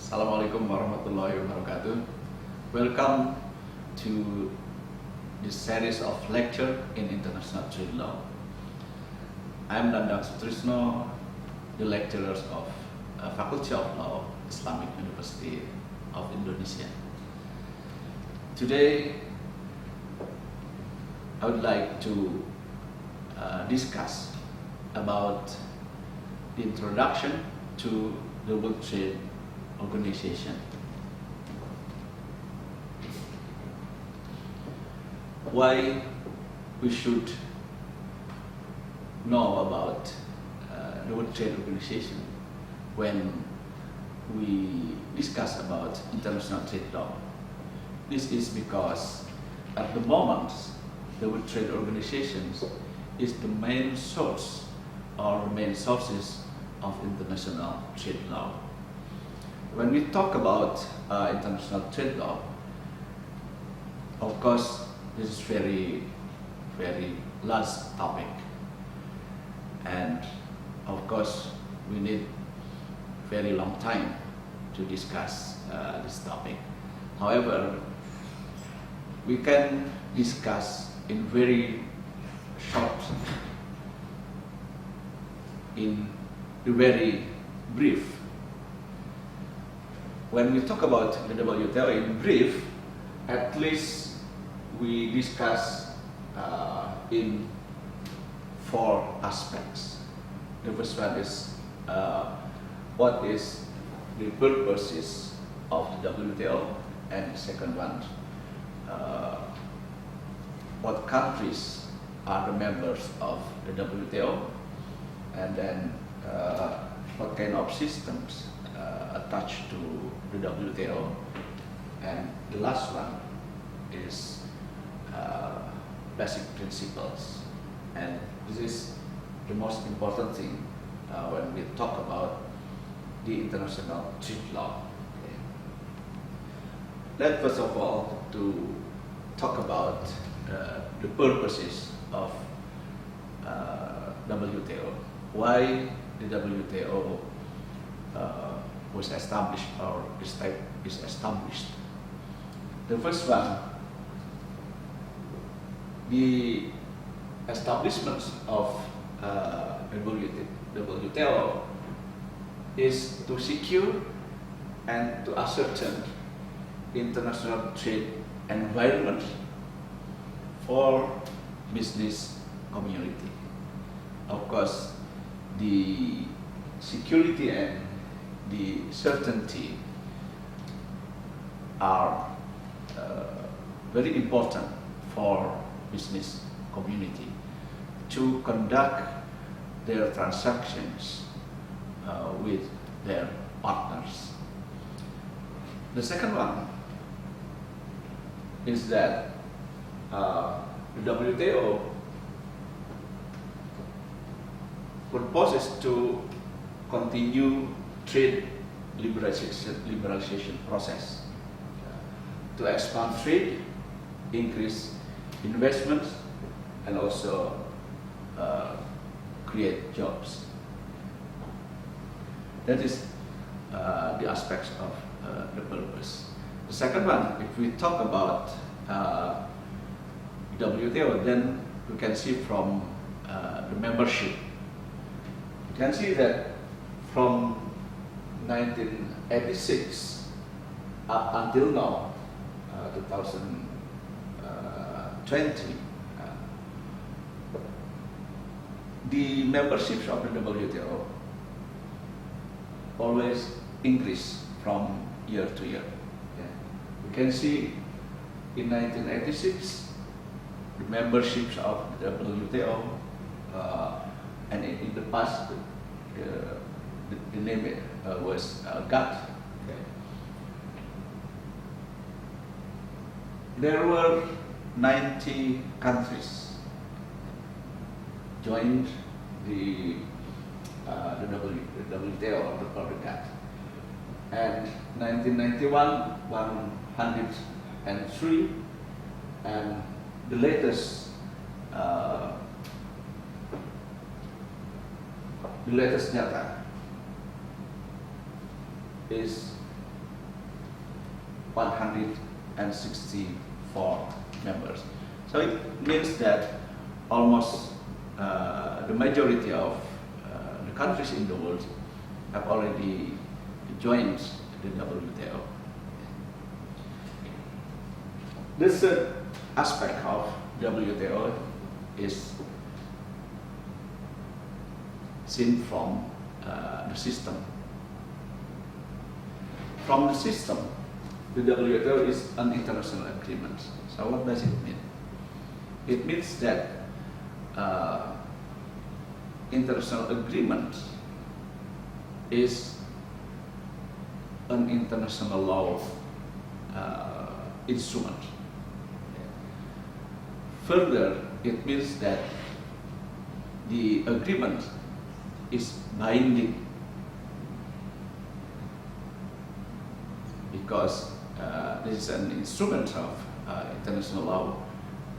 Assalamualaikum warahmatullahi wabarakatuh. Welcome to this series of lecture in international trade law. I'm Dandang Sutrisno, the lecturer of Faculty of Law, Islamic University of Indonesia. Today, I would like to discuss about the introduction to the World Trade Organization. Why we should know about the World Trade Organization when we discuss about international trade law. This is because at the moment the World Trade Organization is the main source or main sources of international trade law. When we talk about international trade law, of course, this is very large topic, and of course, we need very long time to discuss this topic. However, we can discuss in very short, in very brief. When we talk about the WTO in brief, at least we discuss in four aspects. The first one is what is the purposes of the WTO, and the second one, what countries are the members of the WTO, and then what kind of systems attached to the WTO, and the last one is basic principles. And this is the most important thing when we talk about the international trade law. Okay. Let's first of all to talk about the purposes of WTO. Why the WTO was established or is established. The first one, the establishment of WTO is to secure and to ascertain international trade environment for business community. Of course, the security and the certainty are very important for business community to conduct their transactions with their partners. The second one is that the WTO proposes to continue trade liberalization process, to expand trade, increase investment, and also create jobs. That is the aspects of the purpose. The second one, if we talk about WTO, then we can see from the membership. You can see that from 1986 up until now, 2020, the memberships of the WTO always increase from year to year. Okay. You can see in 1986, the memberships of the WTO, and in the past, the name was GATT. Okay. There were 90 countries joined the WTO or the GATT. And 1991, 103, and the latest data is 164 members. So it means that almost the majority of the countries in the world have already joined the WTO. The third aspect of WTO is seen from the system. From the system, the WTO is an international agreement. So what does it mean? It means that international agreement is an international law instrument. Further, it means that the agreement is binding because this is an instrument of international law.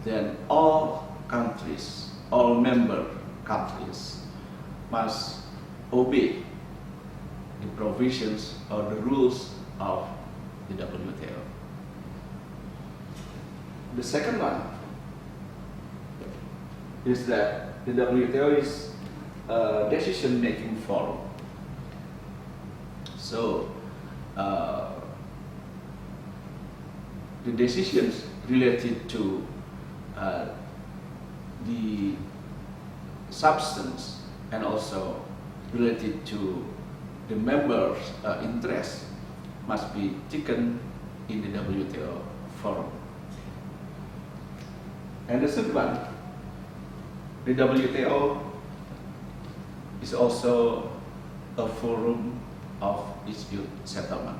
Then all countries, all member countries must obey the provisions or the rules of the WTO. The second one is that the WTO is a decision-making forum. So the decisions related to the substance and also related to the members' interests must be taken in the WTO forum. And the third one, the WTO is also a forum of dispute settlement.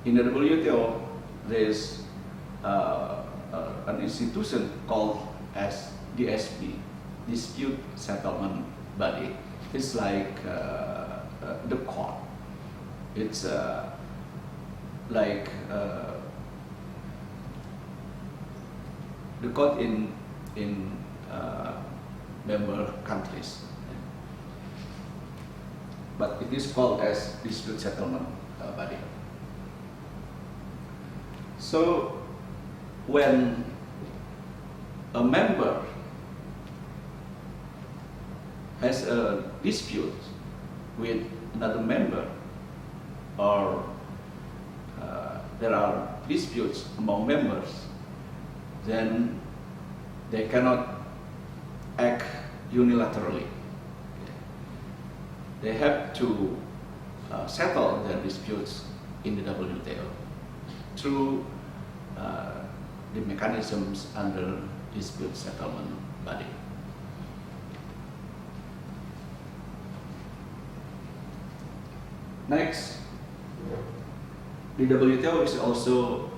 In the WTO, there is an institution called as DSB, Dispute Settlement Body. It's like the court. It's like the court in member countries, but it is called as Dispute Settlement Body. So when a member has a dispute with another member, or there are disputes among members, then they cannot act unilaterally. They have to settle their disputes in the WTO through the mechanisms under dispute settlement body. Next, the WTO is also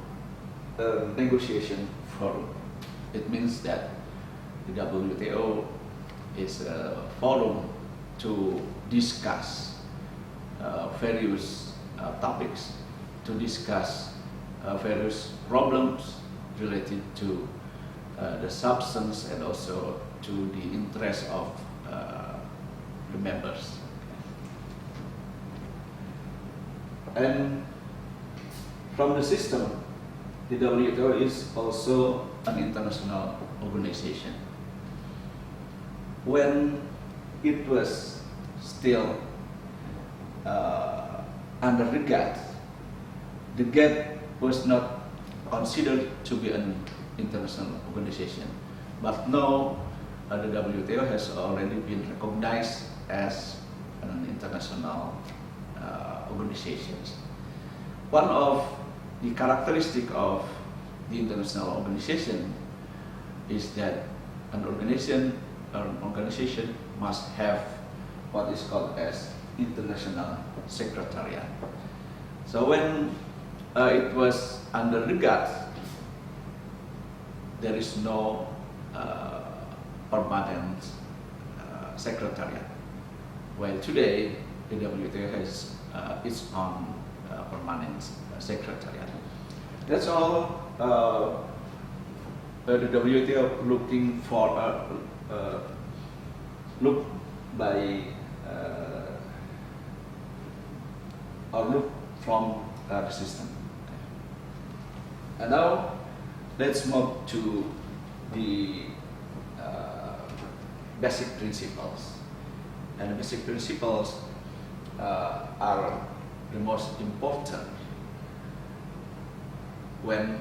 a negotiation forum. It means that the WTO is a forum to discuss various topics, to discuss various problems related to the substance and also to the interest of the members. And from the system, the WTO is also an international organization. When it was still under the GATT, the GATT was not considered to be an international organization. But now the WTO has already been recognized as an international organization. One of the characteristics of the international organization is that an organization must have what is called as international secretariat. So when it was under the GATT, there is no permanent secretariat. While today the WTO has its own permanent secretariat. That's all the WTO looking for look by or look from the system. And now let's move to the basic principles. And the basic principles are the most important when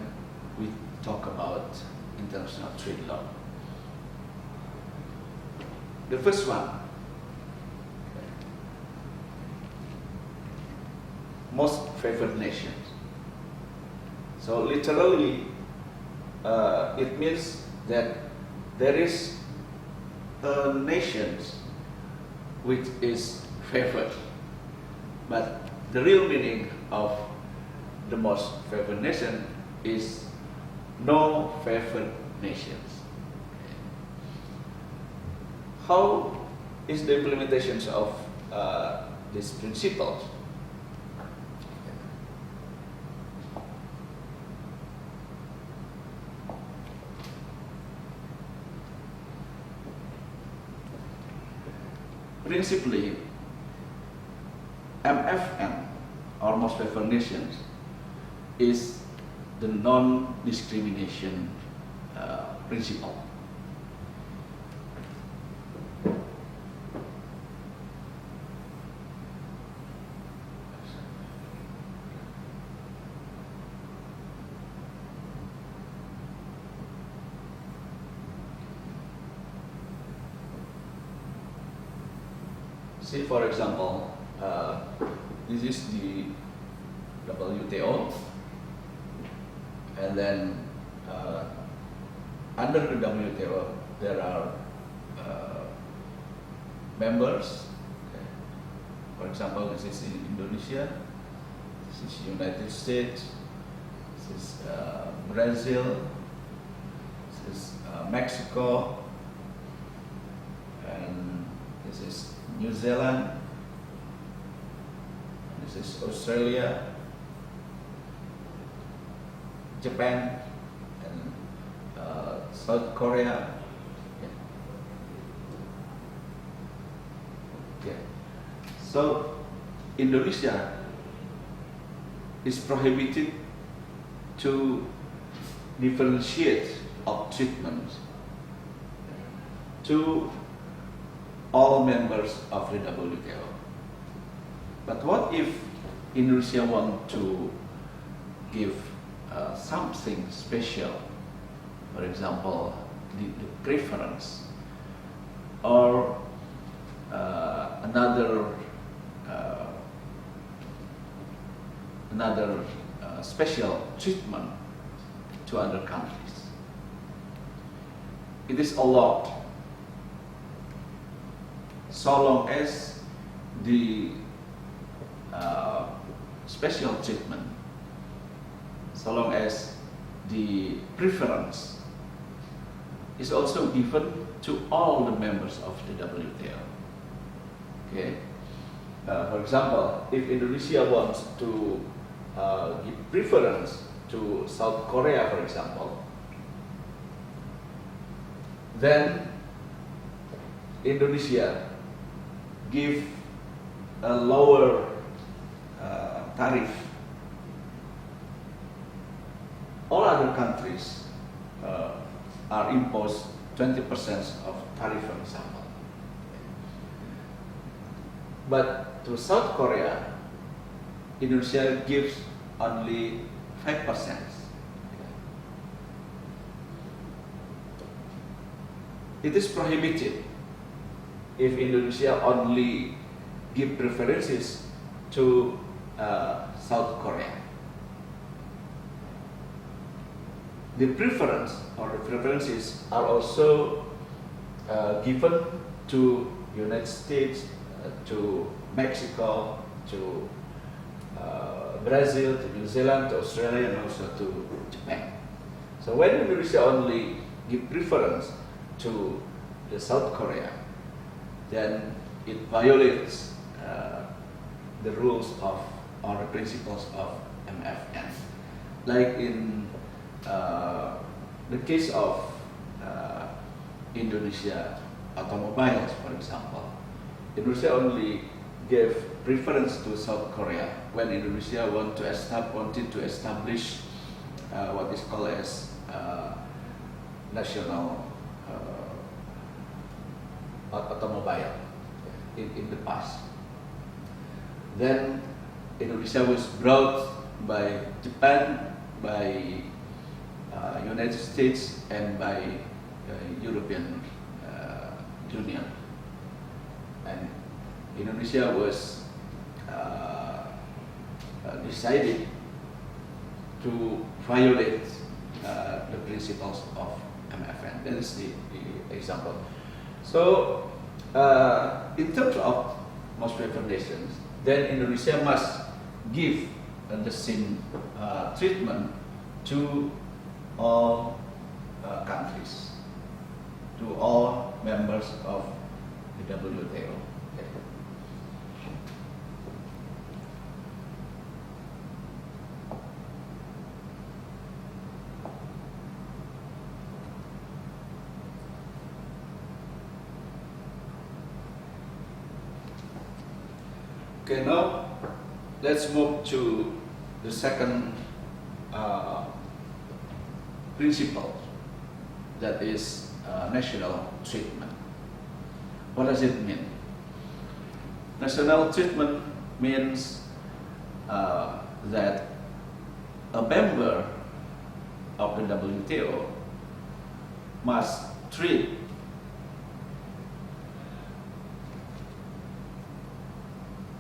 we talk about international trade law. The first one, most favored nations. So literally, it means that there is a nation which is favored, but the real meaning of the most favored nation is no favored nations. How is the implementation of these principles? Principally, MFN, or most favored nations, is the non-discrimination principle. See, for example, this is the WTO, and then under the WTO there are members. Okay. For example, this is in Indonesia, this is United States, this is Brazil, this is Mexico, and this is New Zealand, this is Australia, Japan, and South Korea. Okay. So Indonesia is prohibited to differentiate of treatment to all members of the WTO. But what if Indonesia want to give something special, for example, the preference, or another special treatment to other countries? It is allowed, so long as the special treatment, so long as the preference is also given to all the members of the WTO. Okay. For example, if Indonesia wants to give preference to South Korea, for example, then Indonesia give a lower tariff. All other countries are imposed 20% of tariff, for example. But to South Korea, Indonesia gives only 5%. It is prohibited if Indonesia only give preferences to South Korea. The preference or the preferences are also given to United States, to Mexico, to Brazil, to New Zealand, to Australia, and also to Japan. So when Indonesia only give preference to the South Korea, then it violates the rules of or the principles of MFN. Like in the case of Indonesia automobiles, for example, Indonesia only gave preference to South Korea when Indonesia wanted to establish what is called as national automobile in the past. Then Indonesia was brought by Japan, by United States, and by European Union. And Indonesia was decided to violate the principles of MFN. That is the example. So, in terms of most favored nations, then Indonesia must give the same treatment to all countries, to all members of the WTO. Okay, now let's move to the second principle, that is national treatment. What does it mean? National treatment means that a member of the WTO must treat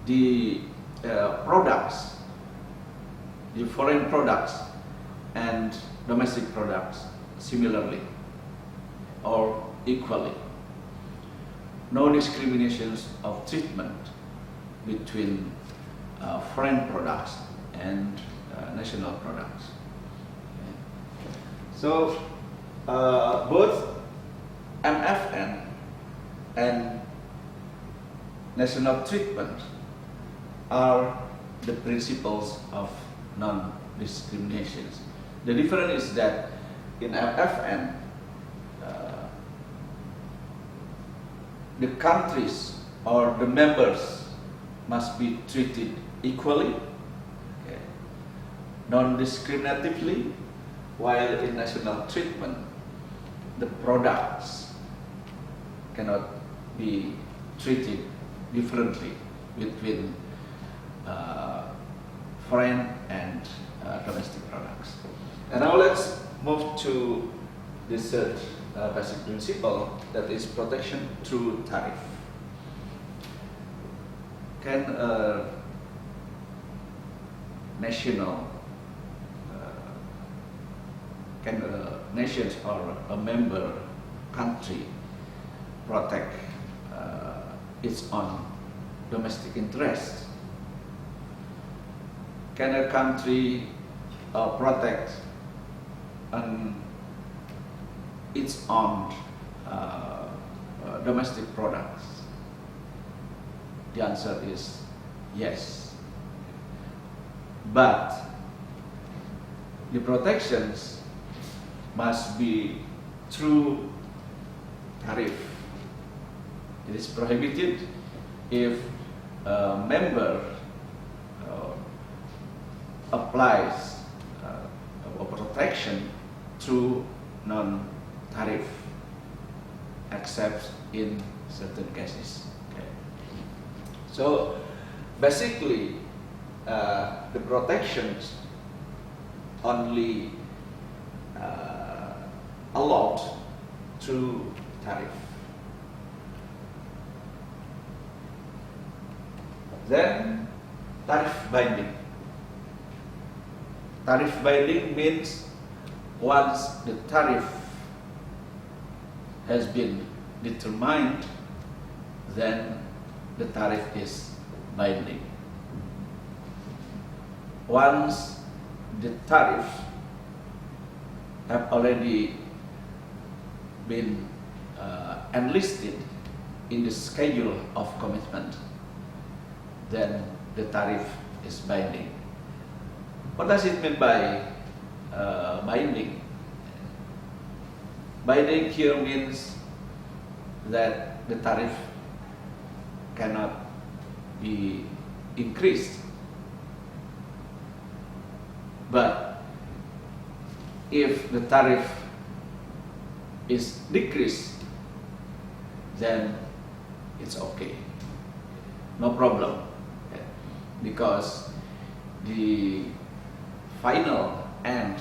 the products, the foreign products and domestic products similarly or equally. No discriminations of treatment between foreign products and national products. Okay. So both MFN and national treatment are the principles of non-discrimination. The difference is that in MFN, the countries or the members must be treated equally, okay, non-discriminatively, while in national treatment, the products cannot be treated differently between foreign and domestic products. And now let's move to the third basic principle, that is protection through tariff. Can a national, can a nation or a member country protect its own domestic interests? Can a country protect its own domestic products? The answer is yes. But the protections must be through tariff. It is prohibited if a member applies a protection through non-tariff, except in certain cases. Okay. So basically, the protections only allowed through tariff. Then tariff binding. Tariff binding means once the tariff has been determined, then the tariff is binding. Once the tariff have already been enlisted in the schedule of commitment, then the tariff is binding. What does it mean by binding? Binding here means that the tariff cannot be increased. But if the tariff is decreased, then it's okay, no problem, because the final end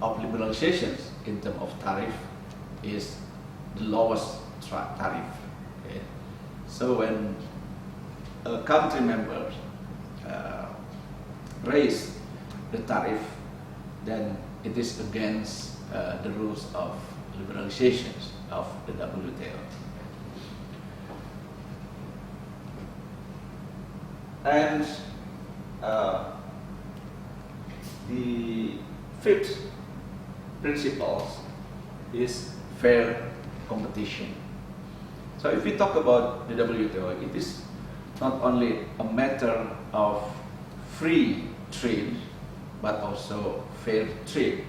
of liberalizations in terms of tariff is the lowest tariff. Okay? So when a country member raise the tariff, then it is against the rules of liberalizations of the WTO. And the fifth principle is fair competition. So if we talk about the WTO, it is not only a matter of free trade, but also fair trade.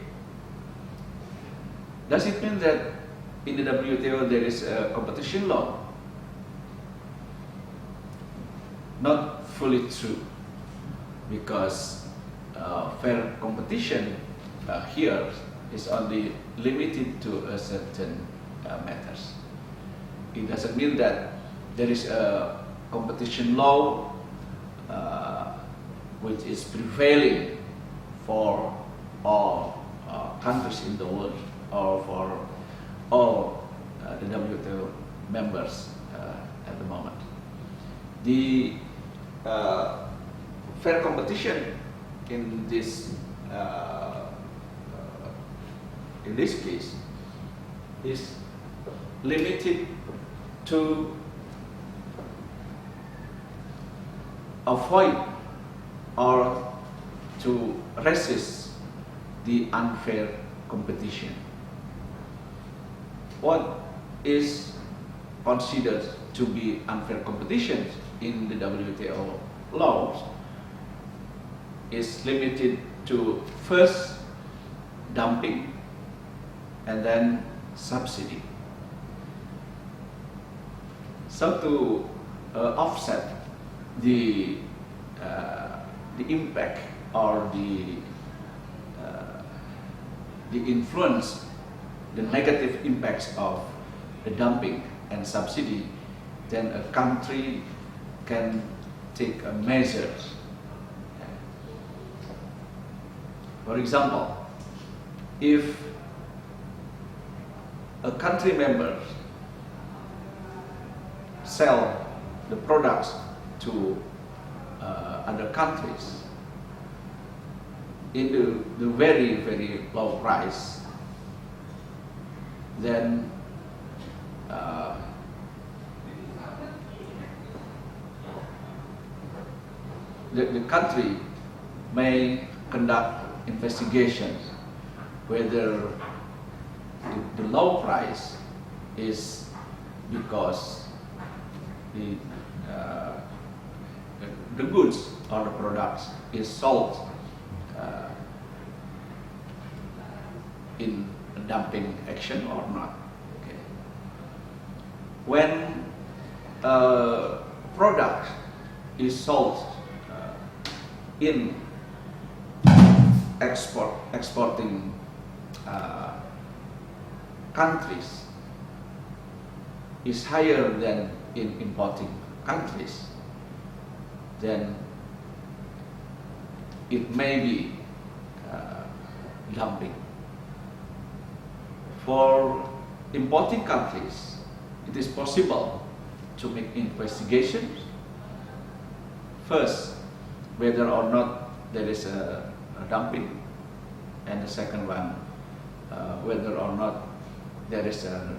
Does it mean that in the WTO there is a competition law? Not fully true, because fair competition here is only limited to a certain matters. It doesn't mean that there is a competition law which is prevailing for all countries in the world or for all the WTO members at the moment. The fair competition in this case is limited to avoid or to resist the unfair competition. What is considered to be unfair competition in the WTO laws is limited to first dumping and then subsidy. So to offset the impact or the influence, the negative impacts of the dumping and subsidy, then a country can take measures. For example, if a country member sell the products to other countries in the very, very low price, then the country may conduct investigations whether the low price is because the goods or the products is sold in a dumping action or not. Okay. When a product is sold in exporting countries is higher than in importing countries, then it may be dumping. For importing countries, it is possible to make investigations. First, whether or not there is a dumping, and the second one, whether or not there is an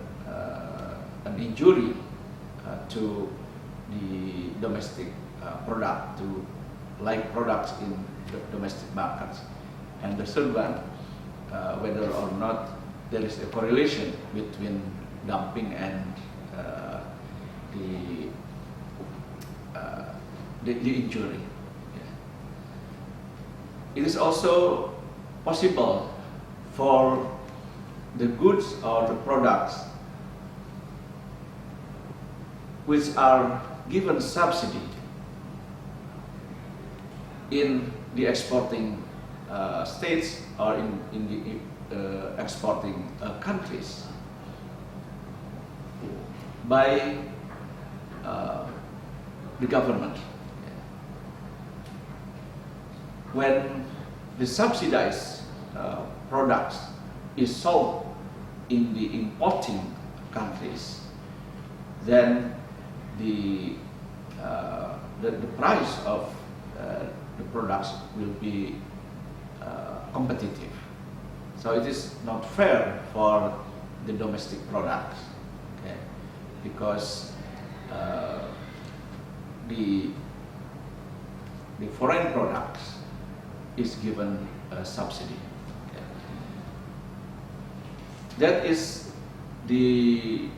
injury to the domestic product, to like products in the domestic markets, and the third one, whether or not there is a correlation between dumping and the injury. It is also possible for the goods or the products which are given subsidy in the exporting states or in the exporting countries by the government. When the subsidized products is sold in the importing countries, then the price of the products will be competitive. So it is not fair for the domestic products, okay? Because the foreign products is given a subsidy. Okay? That is the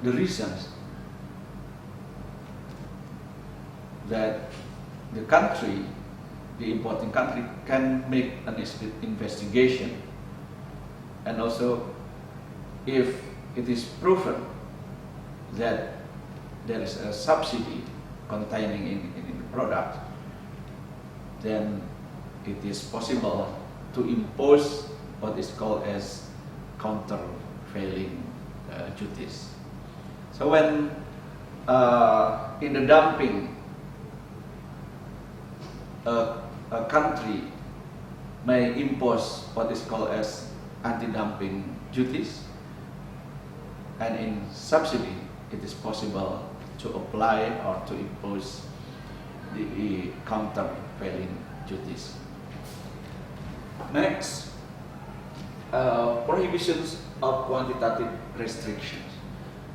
reasons that the country, the importing country, can make an investigation, and also if it is proven that there is a subsidy containing in the product, then it is possible to impose what is called as countervailing duties. So when in the dumping, a country may impose what is called as anti-dumping duties, and in subsidy it is possible to apply or to impose the countervailing duties. Next, prohibitions of quantitative restrictions.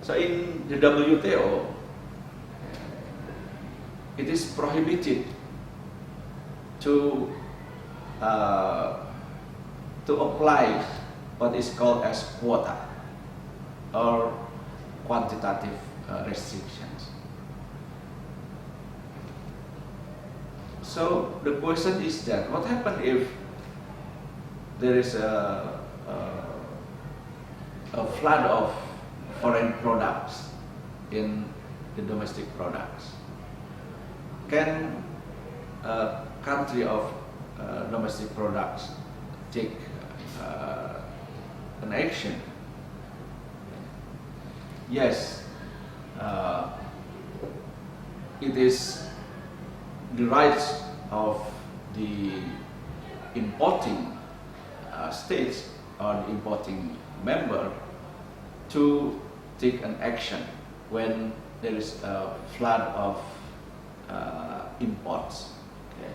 So in the WTO, it is prohibited to apply what is called as quota or quantitative restrictions. So the question is that what happens if there is a flood of foreign products in the domestic products? Can a country of domestic products take an action? Yes, it is the rights of the importing states or the importing member to take an action when there is a flood of imports. Okay.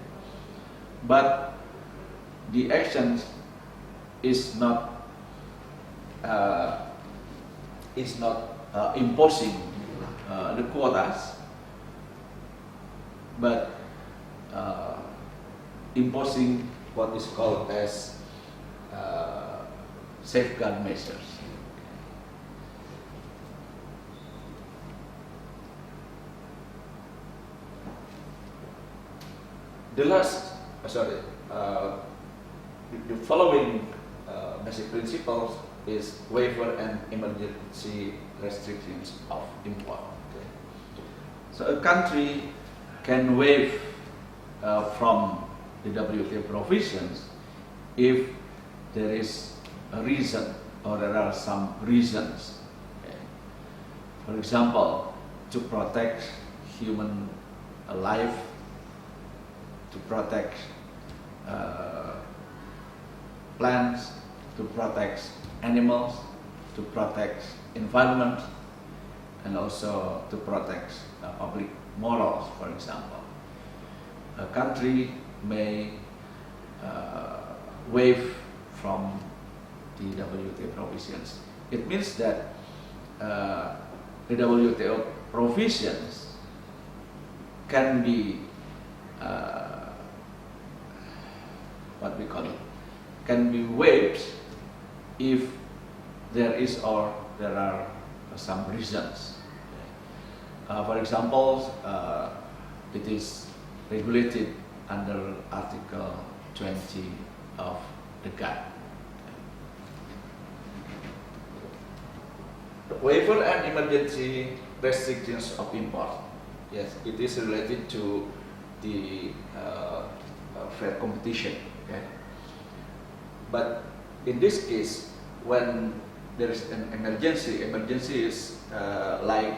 But the action is not imposing the quotas, but imposing what is called as safeguard measures. The following basic principles is waiver and emergency restrictions of import. Okay. So a country can waive from the WTO provisions if there is a reason or there are some reasons. Okay. For example, to protect human life, to protect plants, to protect animals, to protect environment, and also to protect public morals, for example. A country may waive from the WTO provisions. It means that the WTO provisions can be can be waived if there is or there are some reasons. For example, it is regulated under Article 20 of the GATT. Waiver and emergency restrictions of import. Yes, it is related to the unfair competition. Okay? But in this case, when there is an emergency is like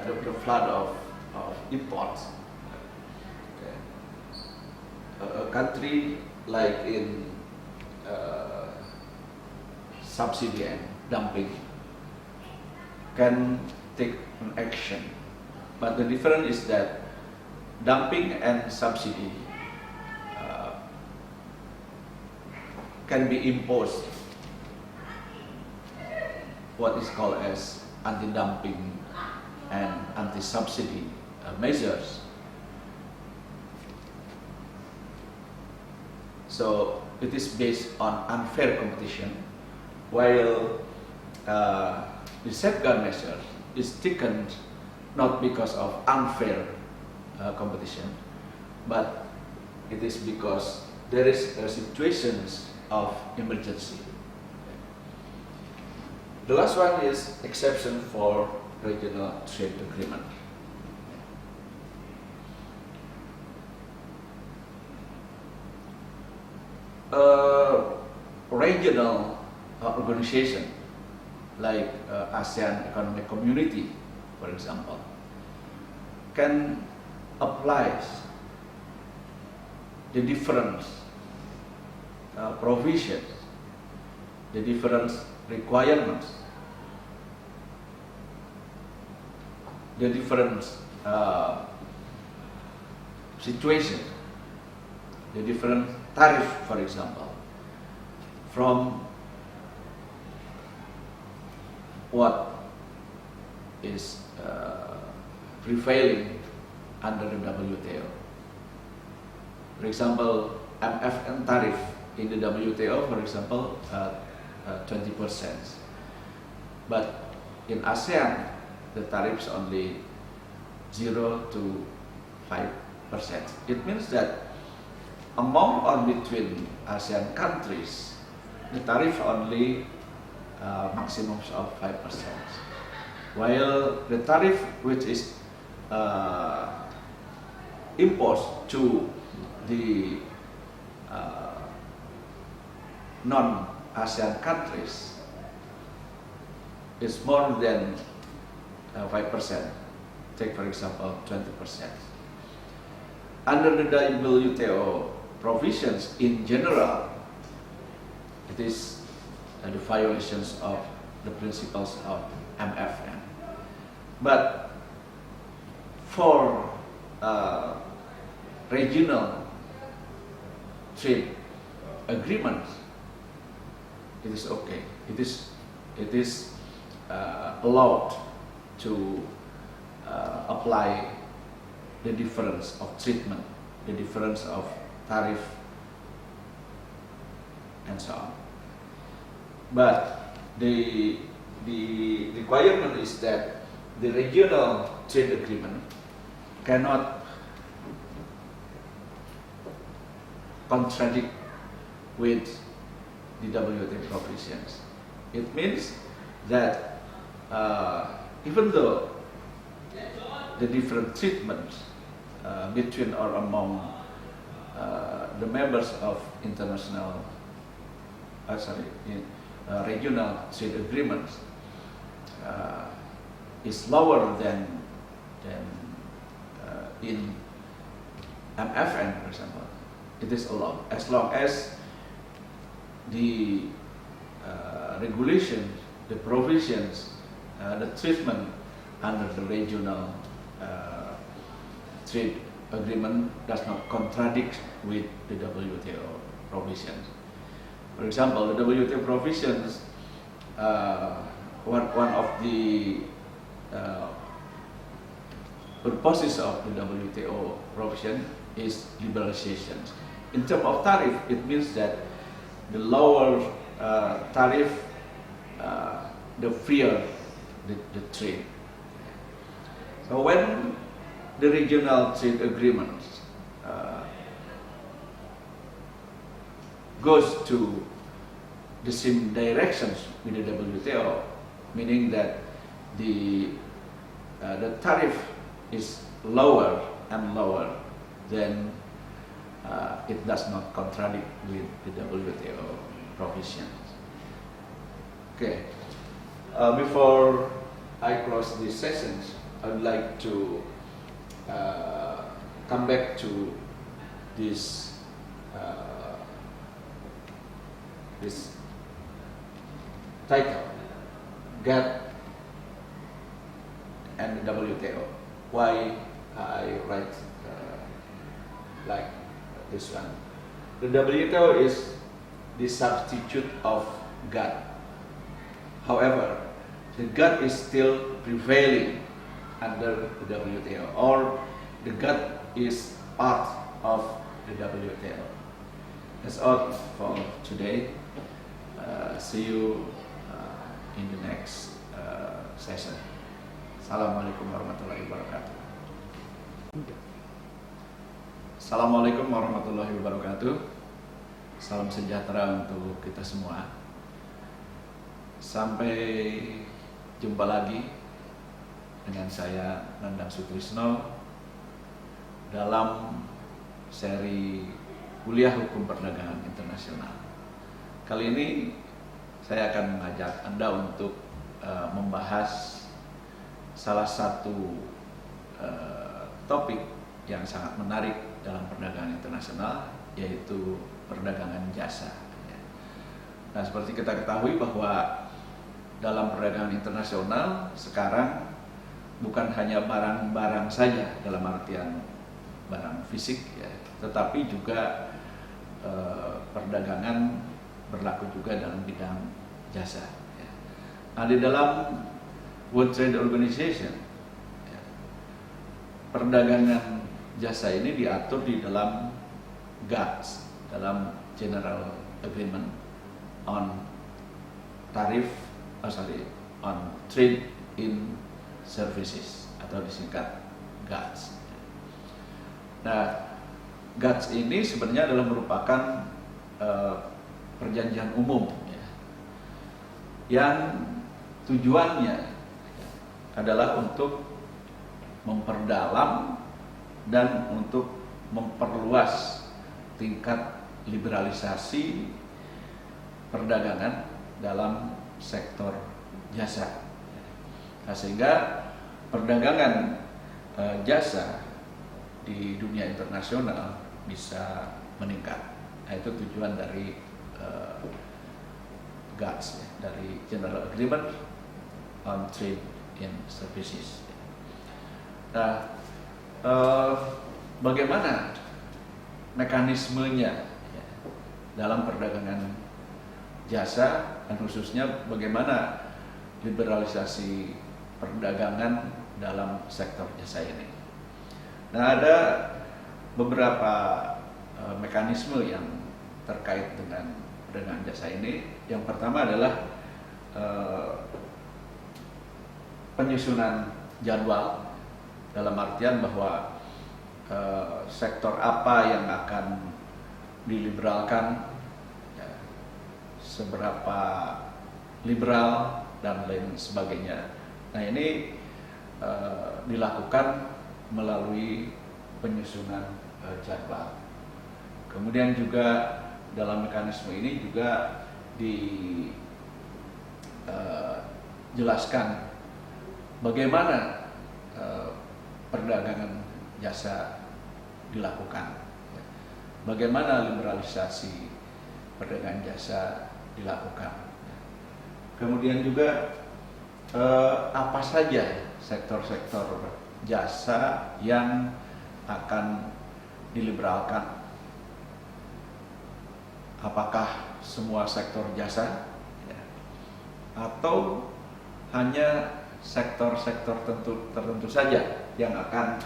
the flood of imports. Okay. A country like in subsidy and dumping can take an action, but the difference is that dumping and subsidy can be imposed what is called as anti-dumping and anti-subsidy measures. So it is based on unfair competition, while the safeguard measure is taken not because of unfair competition, but it is because there is situations of emergency. The last one is exception for regional trade agreement. Regional organization like ASEAN Economic Community, for example, can apply the different provisions, the different requirements, the different situations, the different tariff, for example, from what is prevailing under the WTO. For example, MFN tariff in the WTO, for example, 20%. But in ASEAN, the tariff is only 0 to 5%. It means that among or between ASEAN countries, the tariff only maximum of 5%, while the tariff which is imposed to the non-ASEAN countries is more than 5%. Take for example 20%. Under the WTO provisions in general, it is the violations of the principles of MFN. But for regional trade agreements, it is okay. It is allowed to apply the difference of treatment, the difference of tariff, and so on. But the requirement is that the regional trade agreement cannot contradict with the WTO provisions. It means that even though the different treatments between or among the members of regional trade agreements is lower than in MFN, for example, it is allowed as long as the regulations, the provisions, the treatment under the regional trade agreement does not contradict with the WTO provisions. For example, the WTO provisions, one of the purposes of the WTO provision is liberalization. In terms of tariff, it means that the lower tariff, the freer the trade. So when the regional trade agreements goes to the same directions with the WTO, meaning that the tariff is lower and lower than it does not contradict with the WTO provisions. Okay, before I close these sessions, I would like to come back to this this title, GATT and the WTO. Why I write like this one? The WTO is the substitute of GATT. However, the GATT is still prevailing under the WTO, or the GATT is part of the WTO. That's all for today. See you in the next session. Assalamualaikum warahmatullahi wabarakatuh. Assalamualaikum warahmatullahi wabarakatuh. Salam sejahtera untuk kita semua. Sampai jumpa lagi dengan saya Nandang Sutrisno dalam seri kuliah hukum perdagangan internasional. Kali ini saya akan mengajak Anda untuk membahas salah satu topik yang sangat menarik dalam perdagangan internasional, yaitu perdagangan jasa. Nah, seperti kita ketahui bahwa dalam perdagangan internasional sekarang bukan hanya barang-barang saja dalam artian barang fisik, ya, tetapi juga perdagangan berlaku juga dalam bidang jasa. Ya. Nah, di dalam World Trade Organization, ya, perdagangan jasa ini diatur di dalam GATS, dalam General Agreement on on Trade in Services, atau disingkat GATS. Nah, GATS ini sebenarnya adalah merupakan perjanjian umum, ya, yang tujuannya adalah untuk memperdalam dan untuk memperluas tingkat liberalisasi perdagangan dalam sektor jasa. Nah, sehingga perdagangan jasa di dunia internasional bisa meningkat. Nah, itu tujuan dari GATS, ya, dari General Agreement on Trade in Services. Nah, bagaimana mekanismenya, ya, dalam perdagangan jasa, dan khususnya bagaimana liberalisasi perdagangan dalam sektor jasa ini. Nah, ada beberapa mekanisme yang terkait dengan perdagangan jasa ini. Yang pertama adalah penyusunan jadwal, dalam artian bahwa sektor apa yang akan diliberalkan, ya, seberapa liberal, dan lain sebagainya. Nah, ini dilakukan melalui penyusunan jadwal. Kemudian juga dalam mekanisme ini juga dijelaskan bagaimana perdagangan jasa dilakukan, bagaimana liberalisasi perdagangan jasa dilakukan. Kemudian juga apa saja sektor-sektor jasa yang akan diliberalkan. Apakah semua sektor jasa, ya, atau hanya sektor-sektor tertentu saja yang akan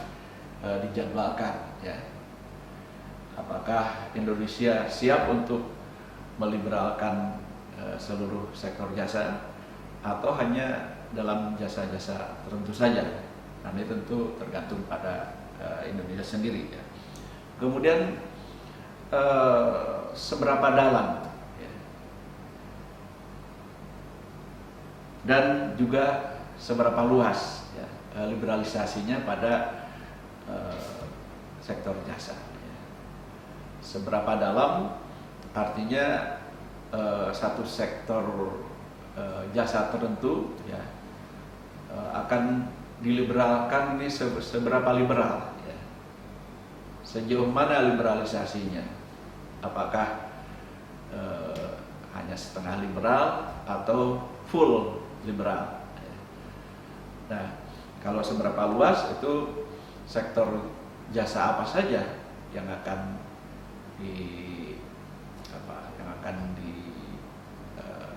dijadwalkan, ya. Apakah Indonesia siap untuk meliberalkan seluruh sektor jasa, atau hanya dalam jasa-jasa tertentu saja? Nah, ini tentu tergantung pada Indonesia sendiri, ya. Kemudian seberapa dalam, ya, dan juga seberapa luas, ya, liberalisasinya pada sektor jasa, ya. Seberapa dalam artinya satu sektor jasa tertentu ya akan diliberalkan, ini seberapa liberal ya. Sejauh mana liberalisasinya, apakah hanya setengah liberal atau full liberal ya. Nah, kalau seberapa luas itu sektor jasa apa saja yang akan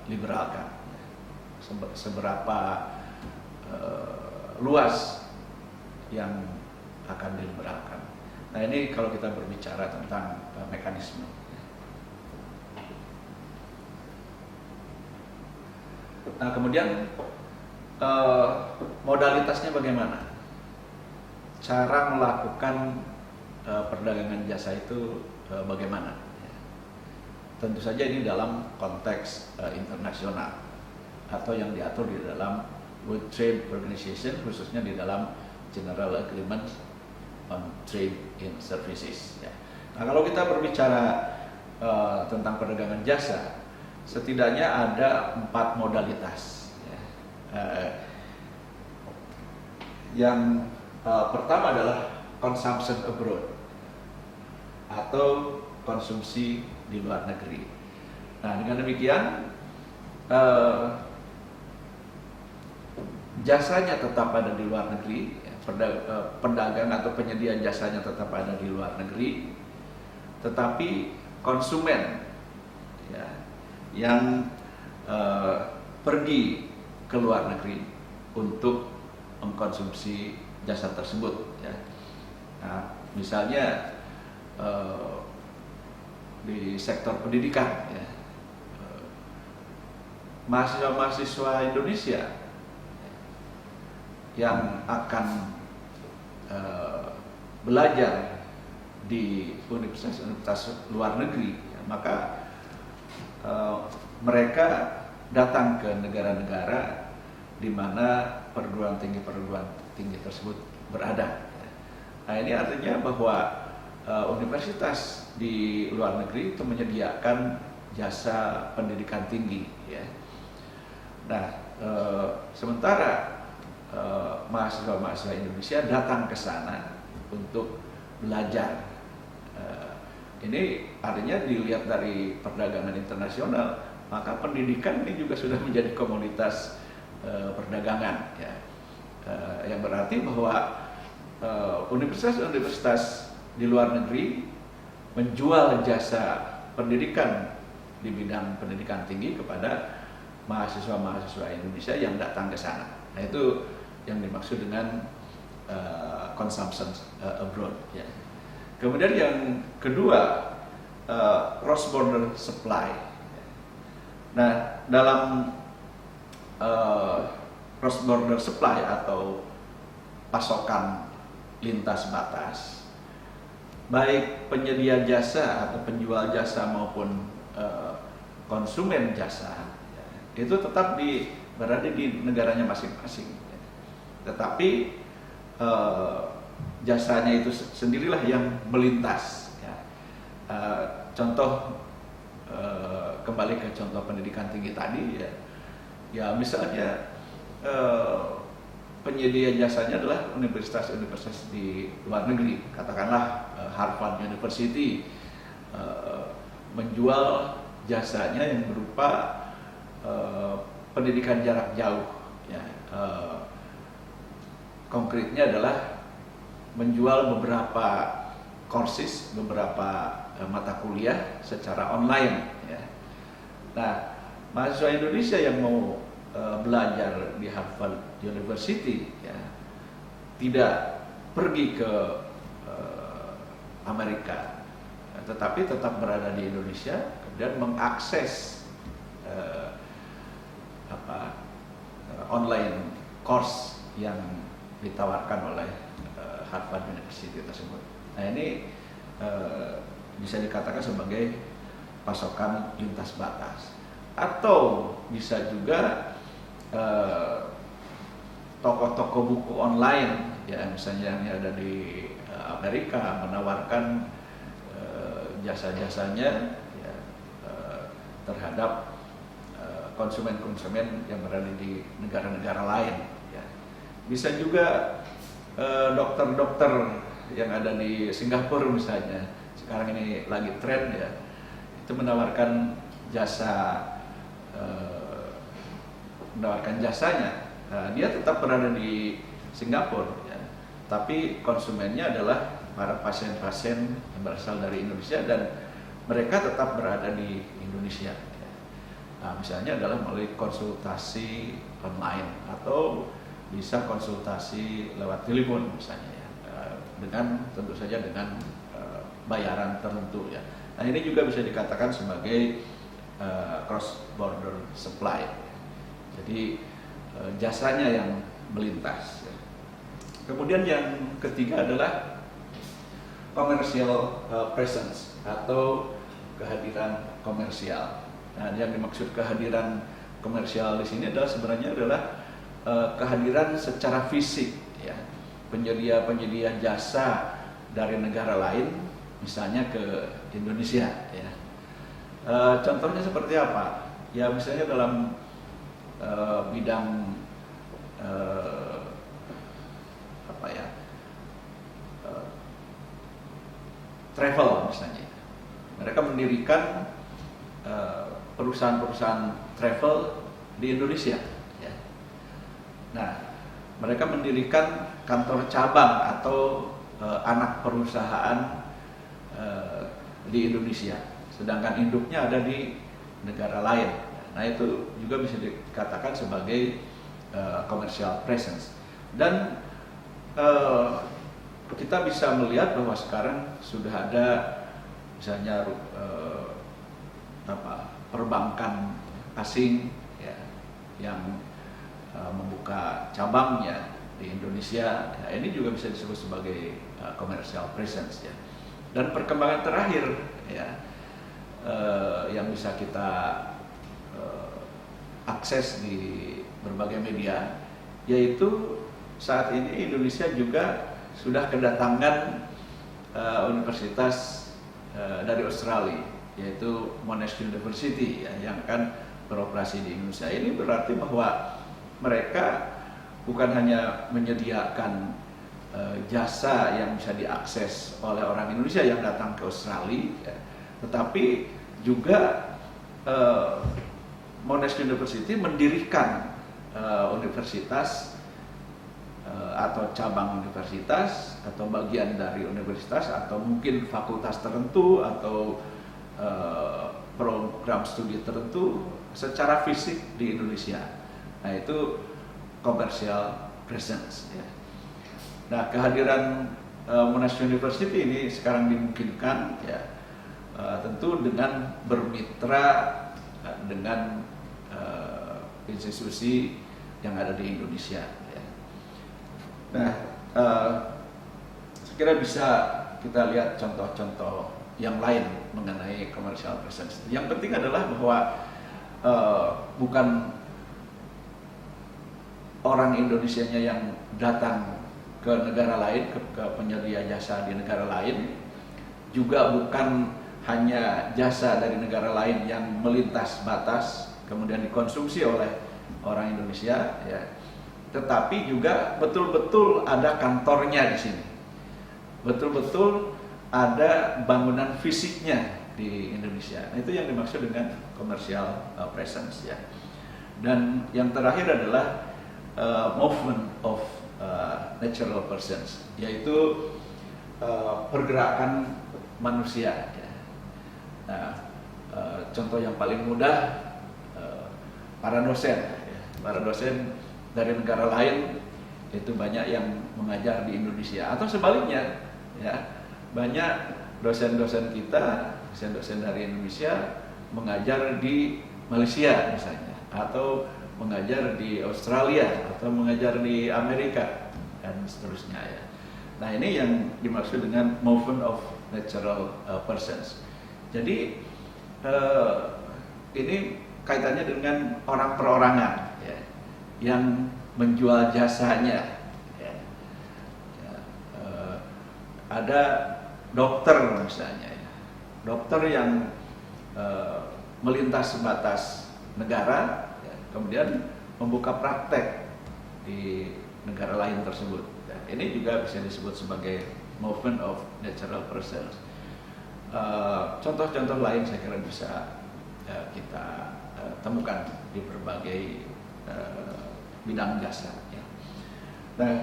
diliberalkan, seberapa luas yang akan diliberalkan. Nah, ini kalau kita berbicara tentang mekanisme. Nah, kemudian modalitasnya bagaimana? Cara melakukan perdagangan jasa itu bagaimana? Tentu saja ini dalam konteks internasional atau yang diatur di dalam World Trade Organization, khususnya di dalam General Agreement on Trade in Services. Ya. Nah, kalau kita berbicara tentang perdagangan jasa, setidaknya ada 4 modalitas. Ya. Yang pertama adalah consumption abroad atau konsumsi di luar negeri. Nah, dengan demikian jasanya tetap ada di luar negeri, pedagang atau penyedia jasanya tetap ada di luar negeri, tetapi konsumen ya, yang pergi ke luar negeri untuk mengkonsumsi jasa tersebut ya. Nah, misalnya di sektor pendidikan ya, mahasiswa-mahasiswa Indonesia yang akan belajar di universitas-universitas luar negeri ya, maka mereka datang ke negara-negara di mana perguruan tinggi tersebut berada. Nah, ini artinya bahwa universitas di luar negeri itu menyediakan jasa pendidikan tinggi ya. Nah, sementara mahasiswa-mahasiswa Indonesia datang ke sana untuk belajar. Ini artinya dilihat dari perdagangan internasional, maka pendidikan ini juga sudah menjadi komoditas perdagangan ya. Yang berarti bahwa universitas-universitas di luar negeri menjual jasa pendidikan di bidang pendidikan tinggi kepada mahasiswa-mahasiswa Indonesia yang datang ke sana. Nah, itu yang dimaksud dengan consumption abroad ya. Kemudian yang kedua, cross border supply. Nah, dalam cross border supply atau pasokan lintas batas, baik penyedia jasa atau penjual jasa maupun konsumen jasa ya, itu tetap berada di negaranya masing-masing ya. Tetapi jasanya itu sendirilah yang melintas ya. Contoh kembali ke contoh pendidikan tinggi tadi ya. Ya misalnya penyedia jasanya adalah universitas-universitas di luar negeri, katakanlah Harvard University menjual jasanya yang berupa pendidikan jarak jauh ya. Konkretnya adalah menjual beberapa courses, beberapa mata kuliah secara online ya. Nah, mahasiswa Indonesia yang mau belajar di Harvard University ya, tidak pergi ke Amerika, tetapi tetap berada di Indonesia, kemudian mengakses online course yang ditawarkan oleh Harvard University tersebut. Nah, ini bisa dikatakan sebagai pasokan lintas batas, atau bisa juga toko-toko buku online ya, misalnya yang ada di Amerika menawarkan jasa-jasanya ya, terhadap konsumen-konsumen yang berada di negara-negara lain. Ya. Bisa juga dokter-dokter yang ada di Singapura misalnya, sekarang ini lagi tren ya, itu menawarkan jasanya. Nah, dia tetap berada di Singapura, ya. Tapi konsumennya adalah para pasien-pasien yang berasal dari Indonesia dan mereka tetap berada di Indonesia. Ya. Nah, misalnya adalah melalui konsultasi online atau bisa konsultasi lewat telepon misalnya, ya. Dengan tentu saja dengan bayaran tertentu, ya. Nah, ini juga bisa dikatakan sebagai cross border supply. Jadi jasanya yang melintas. Kemudian yang ketiga adalah commercial presence atau kehadiran komersial. Nah, yang dimaksud kehadiran komersial di sini adalah sebenarnya kehadiran secara fisik, ya, penyedia jasa dari negara lain, misalnya ke Indonesia, ya. Contohnya seperti apa? Ya, misalnya dalam bidang travel misalnya, mereka mendirikan perusahaan-perusahaan travel di Indonesia, ya. Nah, mereka mendirikan kantor cabang atau anak perusahaan di Indonesia, sedangkan induknya ada di negara lain. Nah, itu juga bisa dikatakan sebagai commercial presence. Dan kita bisa melihat bahwa sekarang sudah ada misalnya perbankan asing, ya, yang membuka cabangnya di Indonesia. Ya, ini juga bisa disebut sebagai commercial presence, ya. Dan perkembangan terakhir, ya, yang bisa kita akses di berbagai media, yaitu saat ini Indonesia juga sudah kedatangan universitas dari Australia, yaitu Monash University, ya, yang akan beroperasi di Indonesia. Ini berarti bahwa mereka bukan hanya menyediakan jasa yang bisa diakses oleh orang Indonesia yang datang ke Australia, ya, tetapi juga Monash University mendirikan universitas atau cabang universitas atau bagian dari universitas atau mungkin fakultas tertentu atau program studi tertentu secara fisik di Indonesia. Nah, itu commercial presence, ya. Nah, kehadiran Monash University ini sekarang dimungkinkan, ya, tentu dengan bermitra dengan institusi yang ada di Indonesia, ya. Nah, saya kira bisa kita lihat contoh-contoh yang lain mengenai commercial presence. Yang penting adalah bahwa bukan orang Indonesianya yang datang ke negara lain, ke penyedia jasa di negara lain, juga bukan hanya jasa dari negara lain yang melintas batas kemudian dikonsumsi oleh orang Indonesia, ya, tetapi juga betul-betul ada kantornya di sini, betul-betul ada bangunan fisiknya di Indonesia. Nah, itu yang dimaksud dengan commercial presence, ya. Dan yang terakhir adalah movement of natural persons, yaitu pergerakan manusia, ya. Nah, contoh yang paling mudah, para dosen, ya. Para dosen dari negara lain itu banyak yang mengajar di Indonesia, atau sebaliknya, ya, banyak dosen-dosen kita, dosen-dosen dari Indonesia mengajar di Malaysia misalnya, atau mengajar di Australia, atau mengajar di Amerika, dan seterusnya, ya. Nah, ini yang dimaksud dengan movement of natural persons. Jadi ini kaitannya dengan orang perorangan, ya, yang menjual jasanya, ya. Ya, ada dokter misalnya, ya, dokter yang melintas batas negara, ya, kemudian membuka praktek di negara lain tersebut. Ya, ini juga bisa disebut sebagai movement of natural persons. Contoh-contoh lain saya kira bisa kita temukan di berbagai bidang jasa. Ya. Nah,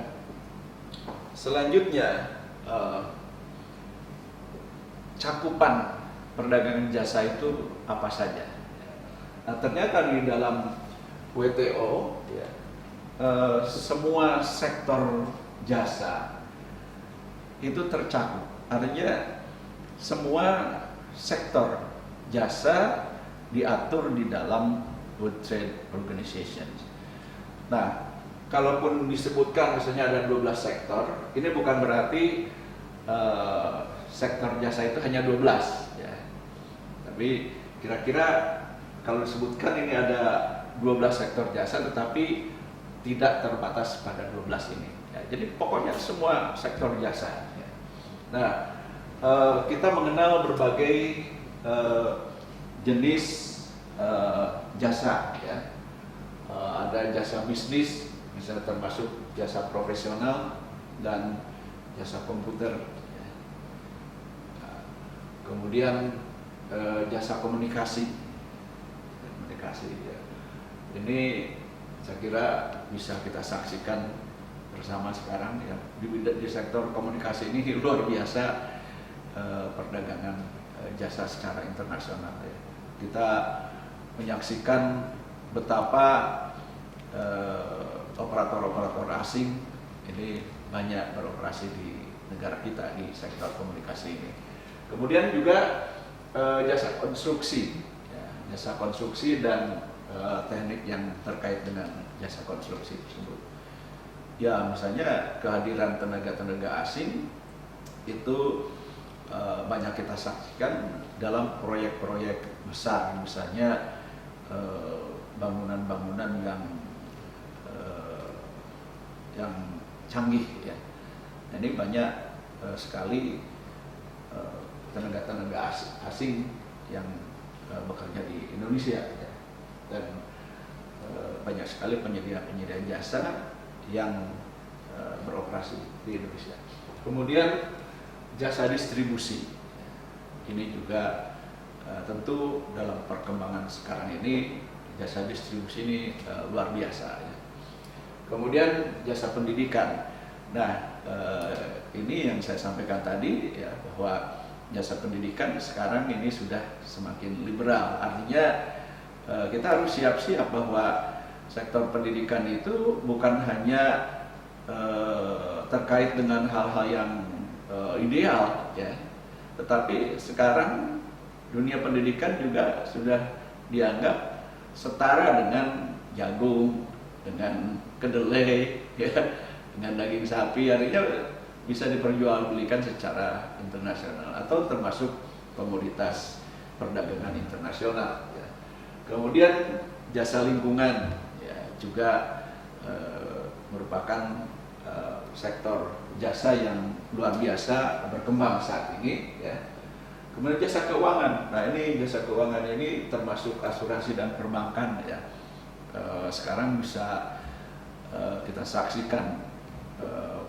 selanjutnya cakupan perdagangan jasa itu apa saja? Nah, ternyata di dalam WTO ya, semua sektor jasa itu tercakup. Artinya semua sektor jasa diatur di dalam World Trade Organization. Nah, kalaupun disebutkan misalnya ada 12 sektor, ini bukan berarti sektor jasa itu hanya 12 ya. Tapi kira-kira kalau disebutkan ini ada 12 sektor jasa tetapi tidak terbatas pada 12 ini ya. Jadi pokoknya semua sektor jasa ya. Nah, kita mengenal berbagai jenis jasa ya. Ada jasa bisnis, misalnya termasuk jasa profesional dan jasa komputer. Kemudian jasa komunikasi ya. Ini saya kira bisa kita saksikan bersama sekarang ya, di sektor komunikasi ini luar biasa perdagangan jasa secara internasional ya. Kita menyaksikan betapa operator-operator asing ini banyak beroperasi di negara kita di sektor komunikasi ini. Kemudian juga jasa konstruksi, ya, jasa konstruksi dan teknik yang terkait dengan jasa konstruksi tersebut. Ya, misalnya kehadiran tenaga-tenaga asing itu banyak kita saksikan dalam proyek-proyek besar, misalnya bangunan-bangunan yang canggih ya. Ini banyak sekali tenaga-tenaga asing yang bekerja di Indonesia ya. Dan banyak sekali penyedia-penyedia jasa yang beroperasi di Indonesia. Kemudian jasa distribusi, ini juga tentu dalam perkembangan sekarang ini jasa distribusi ini luar biasa ya. Kemudian jasa pendidikan. Nah, ini yang saya sampaikan tadi ya, bahwa jasa pendidikan sekarang ini sudah semakin liberal. Artinya kita harus siap-siap bahwa sektor pendidikan itu bukan hanya terkait dengan hal-hal yang ideal ya, tetapi sekarang dunia pendidikan juga sudah dianggap setara dengan jagung, dengan kedelai ya, dengan daging sapi. Artinya bisa diperjualbelikan secara internasional atau termasuk komoditas perdagangan internasional ya. Kemudian jasa lingkungan ya, juga merupakan sektor jasa yang luar biasa berkembang saat ini ya. Kemudian jasa keuangan. Nah, ini jasa keuangan ini termasuk asuransi dan perbankan ya. Sekarang bisa kita saksikan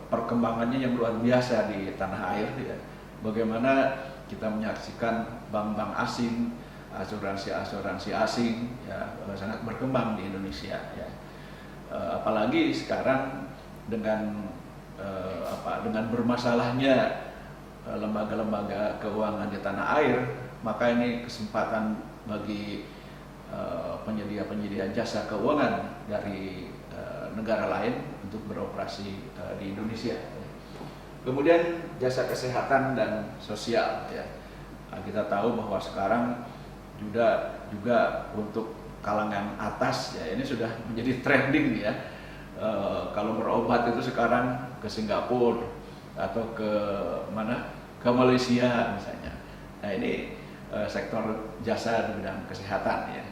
perkembangannya yang luar biasa di tanah air ya. Bagaimana kita menyaksikan bank-bank asing, asuransi asing ya, sangat berkembang di Indonesia ya. Apalagi sekarang dengan dengan bermasalahnya lembaga-lembaga keuangan di tanah air, maka ini kesempatan bagi penyedia-penyedia jasa keuangan dari negara lain untuk beroperasi di Indonesia. Kemudian jasa kesehatan dan sosial ya. Nah, kita tahu bahwa sekarang juga untuk kalangan atas ya, ini sudah menjadi trending ya. Kalau berobat itu sekarang ke Singapura atau ke mana, ke Malaysia misalnya. Nah, ini sektor jasa di bidang kesehatan ya.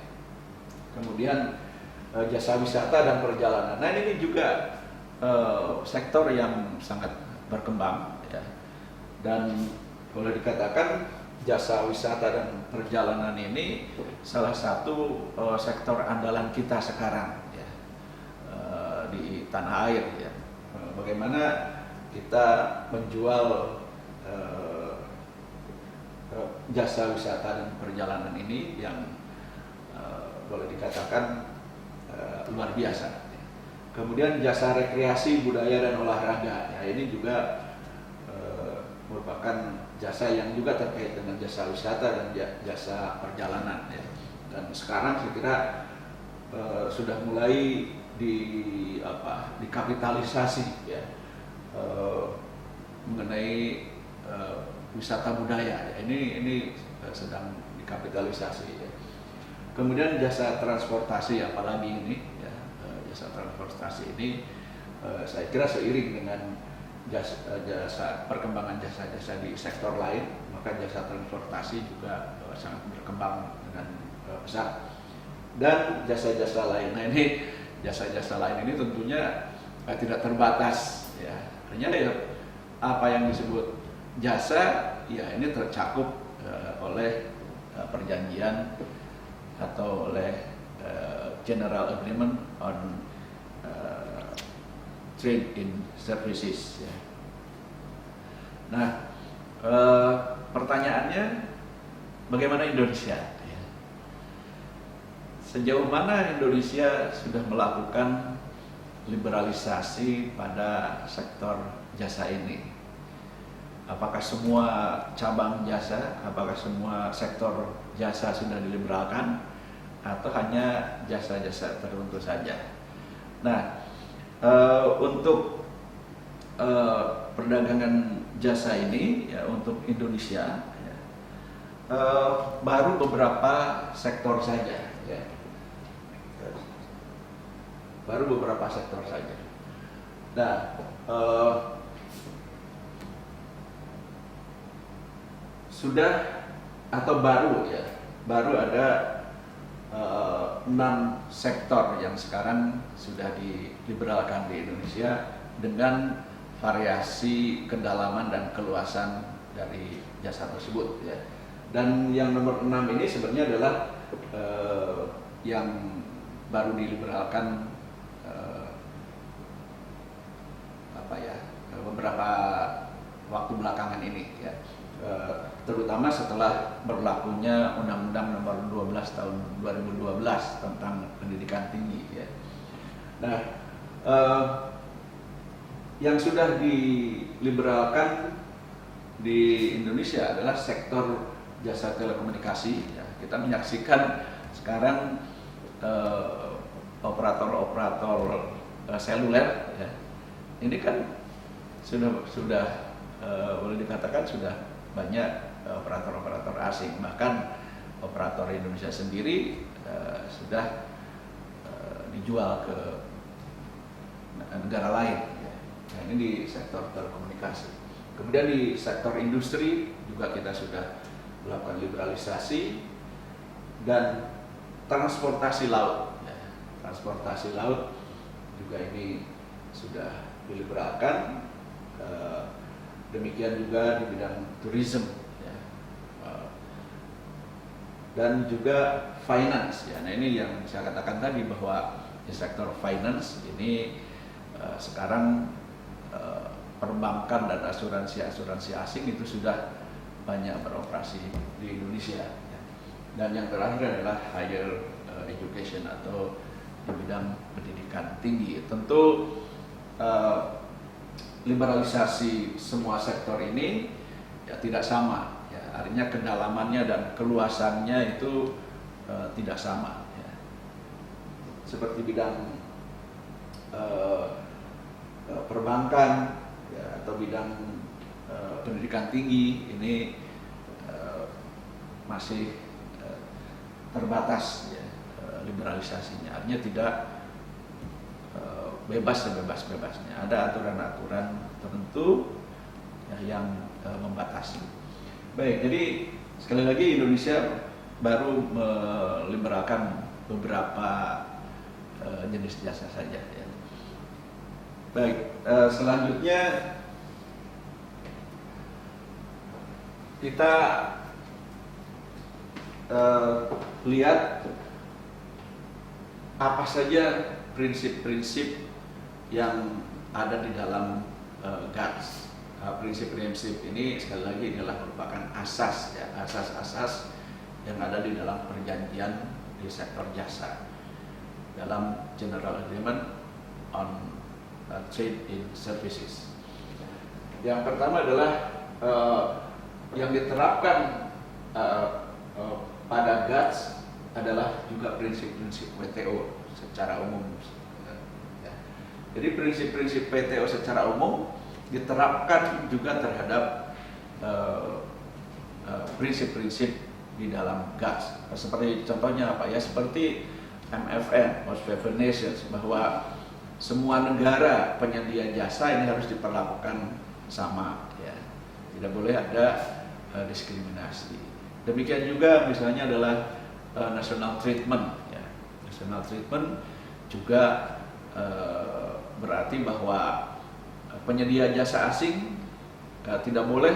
Kemudian jasa wisata dan perjalanan. Nah, ini juga sektor yang sangat berkembang ya. Dan boleh dikatakan jasa wisata dan perjalanan ini salah satu sektor andalan kita sekarang ya, di tanah air ya. Bagaimana kita menjual jasa wisata dan perjalanan ini yang boleh dikatakan luar biasa. Kemudian jasa rekreasi, budaya dan olahraga ya, ini juga merupakan jasa yang juga terkait dengan jasa wisata dan jasa perjalanan ya. Dan sekarang saya kira sudah mulai dikapitalisasi ya, mengenai wisata budaya ya. Ini sedang dikapitalisasi ya. Kemudian jasa transportasi, apalagi ini ya, jasa transportasi ini saya kira seiring dengan perkembangan jasa-jasa di sektor lain, maka jasa transportasi juga sangat berkembang dengan besar. Dan jasa-jasa lain, nah ini jasa-jasa lain ini tentunya tidak terbatas ya. Artinya ya, apa yang disebut jasa ya ini tercakup oleh perjanjian atau oleh General Agreement on Trade in Services ya. Nah, pertanyaannya bagaimana Indonesia ya? Sejauh mana Indonesia sudah melakukan liberalisasi pada sektor jasa ini? Apakah semua cabang jasa, apakah semua sektor jasa sudah diliberalkan atau hanya jasa-jasa tertentu saja? Nah, untuk perdagangan jasa ini ya, untuk Indonesia ya, baru beberapa sektor saja ya. Baru beberapa sektor saja. Nah, sudah atau baru ya, baru ada 6 sektor yang sekarang sudah diliberalkan di Indonesia dengan variasi kedalaman dan keluasan dari jasa tersebut ya. Dan yang nomor 6 ini sebenarnya adalah yang baru diliberalkan beberapa waktu belakangan ini ya. Terutama setelah berlakunya Undang-Undang Nomor 12 Tahun 2012 tentang pendidikan tinggi ya. Nah, yang sudah diliberalkan di Indonesia adalah sektor jasa telekomunikasi ya. Kita menyaksikan sekarang operator-operator seluler ya. Ini kan sudah boleh dikatakan sudah banyak operator-operator asing, bahkan operator Indonesia sendiri sudah dijual ke negara lain. Nah, ini di sektor telekomunikasi. Kemudian di sektor industri juga kita sudah melakukan liberalisasi dan transportasi laut. Transportasi laut juga ini sudah diliberalkan. Demikian juga di bidang tourism ya. Dan juga finance ya. Nah, ini yang saya katakan tadi bahwa di sektor finance ini sekarang perbankan dan asuransi asing itu sudah banyak beroperasi di Indonesia ya. Dan yang terakhir adalah higher education atau di bidang pendidikan tinggi. Tentu liberalisasi semua sektor ini ya tidak sama ya, artinya kedalamannya dan keluasannya itu tidak sama ya. Seperti bidang perbankan ya, atau bidang pendidikan tinggi ini masih terbatas ya, liberalisasinya, artinya tidak bebas sebebas-bebasnya. Ada aturan-aturan tertentu ya, yang membatasi. Baik, jadi sekali lagi Indonesia baru meliberalkan beberapa jenis jasa saja. Ya. Baik, selanjutnya kita lihat apa saja prinsip-prinsip yang ada di dalam GATS. Prinsip-prinsip ini sekali lagi adalah merupakan asas ya, asas-asas yang ada di dalam perjanjian di sektor jasa dalam General Agreement on Trade in Services. Yang pertama adalah yang diterapkan pada GATS adalah juga prinsip-prinsip WTO secara umum. Jadi prinsip-prinsip WTO secara umum diterapkan juga terhadap prinsip-prinsip di dalam GATS. Seperti contohnya apa ya? Seperti MFN, Most Favored Nations, bahwa semua negara penyedia jasa ini harus diperlakukan sama, ya. Tidak boleh ada diskriminasi. Demikian juga misalnya adalah national treatment, ya. National treatment juga berarti bahwa penyedia jasa asing tidak boleh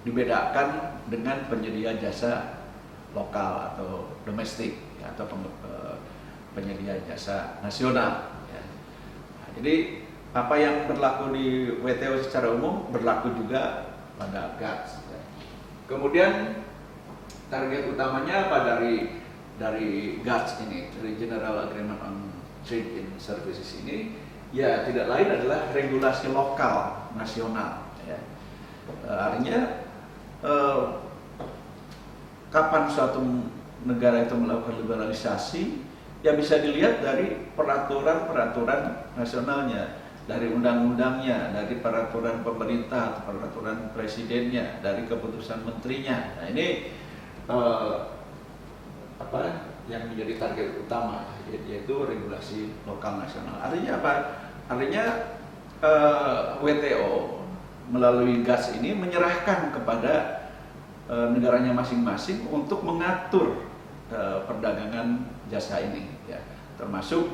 dibedakan dengan penyedia jasa lokal atau domestik, ya, atau penyedia jasa nasional, ya. Nah, jadi apa yang berlaku di WTO secara umum berlaku juga pada GATS, ya. Kemudian target utamanya apa dari GATS ini, dari General Agreement on Trade in Services ini, ya tidak lain adalah regulasi lokal nasional, ya. Artinya kapan suatu negara itu melakukan liberalisasi, ya bisa dilihat dari peraturan-peraturan nasionalnya, dari undang-undangnya, dari peraturan pemerintah, peraturan presidennya, dari keputusan menterinya. Nah ini apa yang menjadi target utama, yaitu regulasi lokal nasional. Artinya apa? Artinya WTO melalui GATS ini menyerahkan kepada negaranya masing-masing untuk mengatur perdagangan jasa ini, ya. Termasuk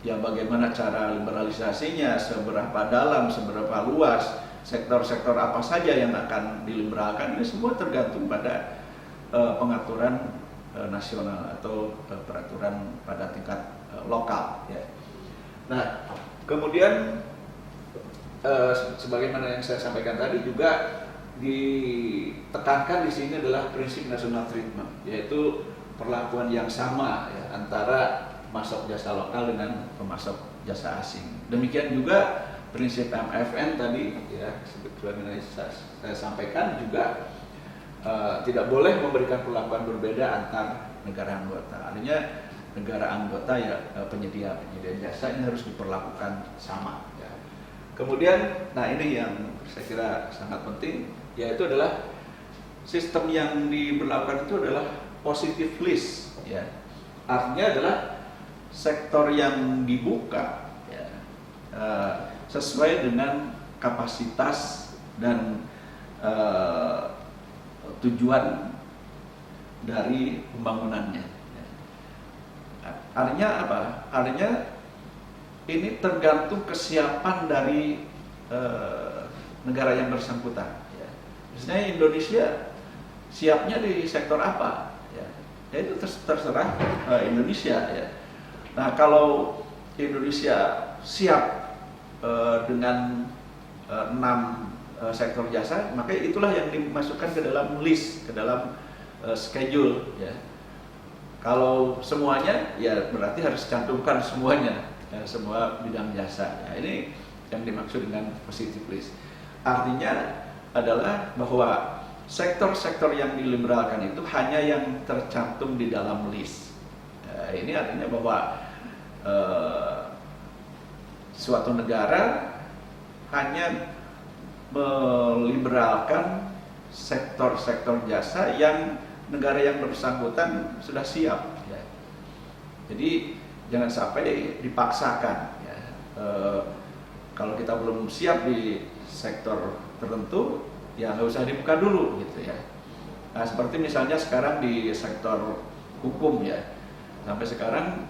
ya bagaimana cara liberalisasinya, seberapa dalam, seberapa luas, sektor-sektor apa saja yang akan diliberalkan, ini semua tergantung pada pengaturan nasional atau peraturan pada tingkat lokal, ya. Nah, kemudian sebagaimana yang saya sampaikan tadi juga ditekankan di sini adalah prinsip national treatment, yaitu perlakuan yang sama, ya, antara pemasok jasa lokal dengan pemasok jasa asing. Demikian juga prinsip MFN tadi, ya, sebagaimana saya sampaikan juga tidak boleh memberikan perlakuan berbeda antar negara anggota. Artinya negara anggota ya penyedia jasa ini harus diperlakukan sama, ya. Kemudian, nah ini yang saya kira sangat penting, yaitu adalah sistem yang diberlakukan itu adalah positive list, ya. Artinya adalah sektor yang dibuka, ya, sesuai dengan kapasitas dan tujuan dari pembangunannya, ya. Artinya apa? Artinya ini tergantung kesiapan dari negara yang bersangkutan, ya. Misalnya Indonesia siapnya di sektor apa, ya, itu terserah Indonesia, ya. Nah kalau Indonesia siap dengan 6 sektor jasa, maka itulah yang dimasukkan ke dalam list, ke dalam schedule, ya. Kalau semuanya, ya berarti harus cantumkan semuanya, ya, semua bidang jasa. Nah, ini yang dimaksud dengan positive list. Artinya adalah bahwa sektor-sektor yang diliberalkan itu hanya yang tercantum di dalam list. Ini artinya bahwa suatu negara hanya meliberalkan sektor-sektor jasa yang negara yang bersangkutan sudah siap, ya. Jadi jangan sampai dipaksakan, ya. Kalau kita belum siap di sektor tertentu, ya nggak usah dibuka dulu, gitu, ya. Nah seperti misalnya sekarang di sektor hukum, ya, sampai sekarang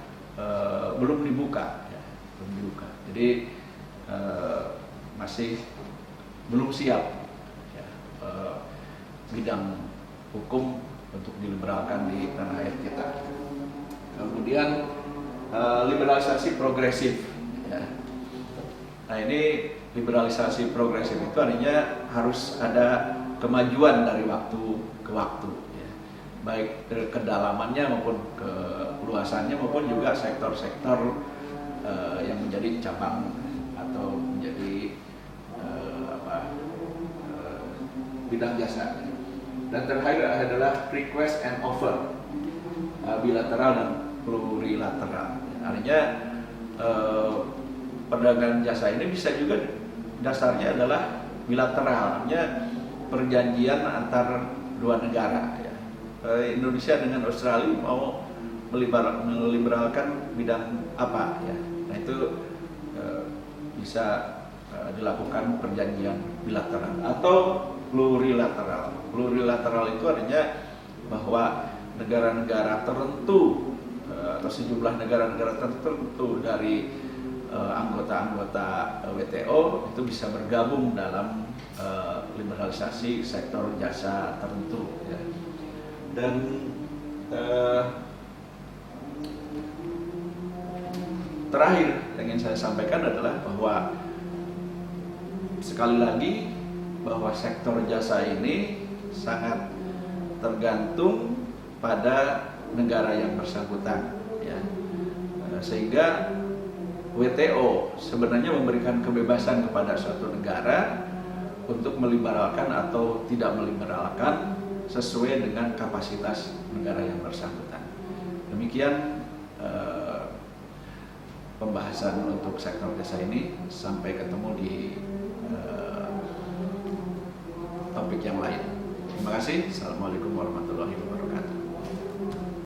belum dibuka, ya, belum dibuka. Jadi masih belum siap, ya, bidang hukum untuk diliberalkan di tanah air kita. Kemudian liberalisasi progresif. Ya. Nah ini liberalisasi progresif itu artinya harus ada kemajuan dari waktu ke waktu, ya. Baik dari kedalamannya maupun keluasannya maupun juga sektor-sektor yang menjadi cabang atau menjadi bidang jasa. Dan terakhir adalah request and offer, bilateral dan plurilateral. Artinya perdagangan jasa ini bisa juga dasarnya adalah bilateral, artinya perjanjian antar dua negara. Ya. Indonesia dengan Australia mau meliberalkan bidang apa, ya. Nah itu bisa dilakukan perjanjian bilateral atau plurilateral. Plurilateral itu artinya bahwa negara-negara tertentu atau sejumlah negara-negara tertentu dari anggota-anggota WTO itu bisa bergabung dalam liberalisasi sektor jasa tertentu, ya. Dan terakhir yang ingin saya sampaikan adalah bahwa sekali lagi bahwa sektor jasa ini sangat tergantung pada negara yang bersangkutan, ya. Sehingga WTO sebenarnya memberikan kebebasan kepada suatu negara untuk meliberalkan atau tidak meliberalkan sesuai dengan kapasitas negara yang bersangkutan. Demikian pembahasan untuk sektor jasa ini. Sampai ketemu di topik yang lain. Terima kasih. Assalamualaikum warahmatullahi wabarakatuh.